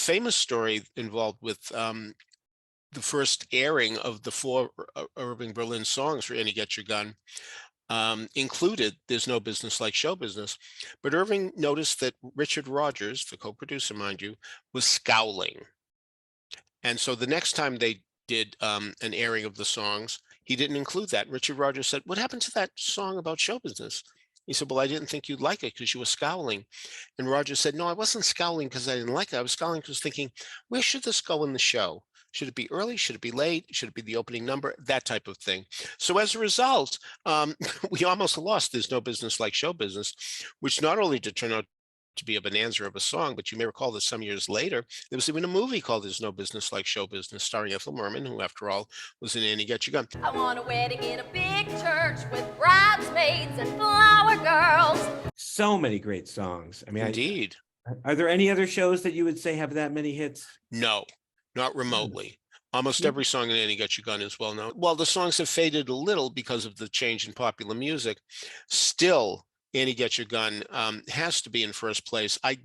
famous story involved with the first airing of the four Irving Berlin songs for Annie Get Your Gun included There's No Business Like Show Business. But Irving noticed that Richard Rodgers, the co-producer, mind you, was scowling. And so the next time they did an airing of the songs, he didn't include that. Richard Rodgers said, "What happened to that song about show business?" He said, "Well, I didn't think you'd like it because you were scowling." And Rodgers said, "No, I wasn't scowling because I didn't like it. I was scowling because thinking, where should this go in the show? Should it be early? Should it be late? Should it be the opening number? That type of thing." So as a result, we almost lost There's No Business Like Show Business, which not only did turn out to be a bonanza of a song, but you may recall that some years later, there was even a movie called There's No Business Like Show Business, starring Ethel Merman, who, after all, was in Annie Get Your Gun. I want a wedding in a big church with bridesmaids and flower girls. So many great songs. I mean, Indeed. Are there any other shows that you would say have that many hits? No, not remotely. Almost every song in Annie Get Your Gun is well known. While the songs have faded a little because of the change in popular music, still Annie Get Your Gun has to be in first place. I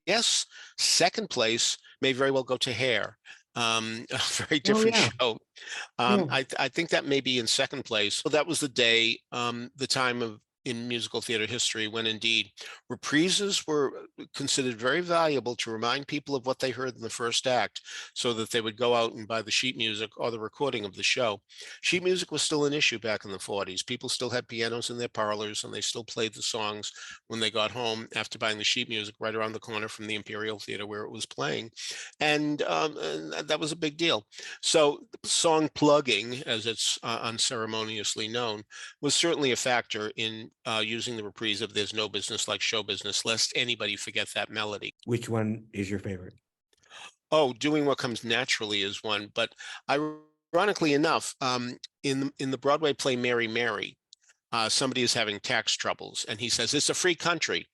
guess second place may very well go to Hair. A very different show. I think that may be in second place. So that was the day, the time of in musical theater history when indeed reprises were considered very valuable to remind people of what they heard in the first act so that they would go out and buy the sheet music or the recording of the show. Sheet music was still an issue back in the 40s. People still had pianos in their parlors and they still played the songs when they got home after buying the sheet music right around the corner from the Imperial Theater where it was playing. And that was a big deal. So song plugging, as it's unceremoniously known, was certainly a factor in using the reprise of There's No Business Like Show Business, lest anybody forget that melody. Which one is your favorite? Oh, Doing What Comes Naturally is one, but ironically enough, in the Broadway play Mary Mary, somebody is having tax troubles and he says, "It's a free country."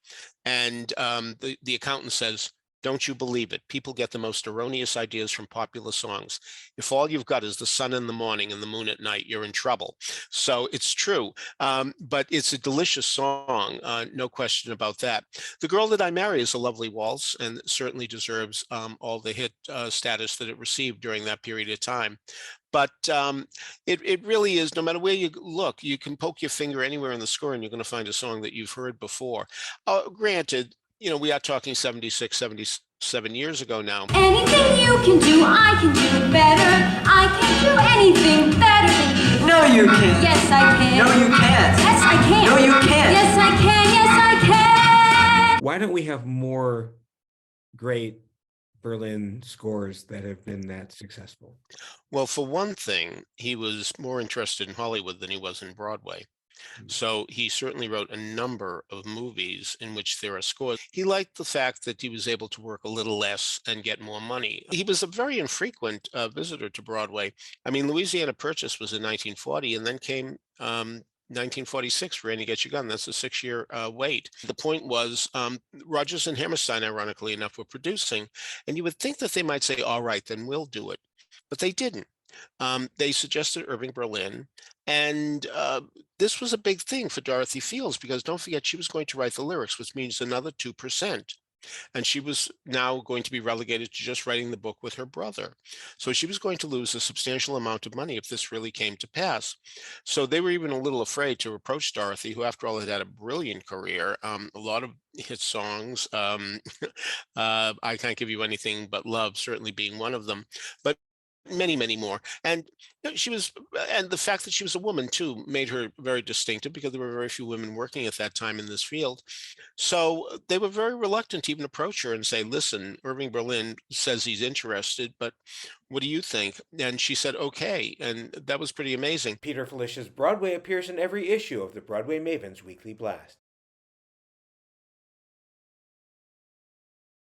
And the accountant says, "Don't you believe it? People get the most erroneous ideas from popular songs. If all you've got is the sun in the morning and the moon at night, you're in trouble." So it's true, but it's a delicious song, no question about that. The Girl That I Marry is a lovely waltz and certainly deserves all the hit status that it received during that period of time. But it really is, no matter where you look, you can poke your finger anywhere in the score and you're going to find a song that you've heard before. Granted, we are talking 76, 77 years ago now. Anything you can do, I can do it better. I can't do anything better than you. No, you can't. Yes, I can. No, you can't. Yes, I can. No, you can't. Yes, I can. Yes, I can. Why don't we have more great Berlin scores that have been that successful? Well, for one thing, he was more interested in Hollywood than he was in Broadway. So he certainly wrote a number of movies in which there are scores. He liked the fact that he was able to work a little less and get more money. He was a very infrequent visitor to Broadway. I mean, Louisiana Purchase was in 1940 and then came 1946 for Annie Get Your Gun. That's a 6-year wait. The point was Rodgers and Hammerstein, ironically enough, were producing, and you would think that they might say, "All right, then we'll do it." But they didn't. They suggested Irving Berlin, and this was a big thing for Dorothy Fields because don't forget she was going to write the lyrics, which means another 2%. And she was now going to be relegated to just writing the book with her brother. So she was going to lose a substantial amount of money if this really came to pass. So they were even a little afraid to approach Dorothy, who after all had had a brilliant career, a lot of hit songs. I Can't Give You Anything But Love certainly being one of them. But many, many more. And she was, and the fact that she was a woman too made her very distinctive because there were very few women working at that time in this field. So they were very reluctant to even approach her and say, "Listen, Irving Berlin says he's interested, but what do you think?" And she said, "Okay." And that was pretty amazing. Peter Felicia's Broadway appears in every issue of the Broadway Maven's Weekly Blast.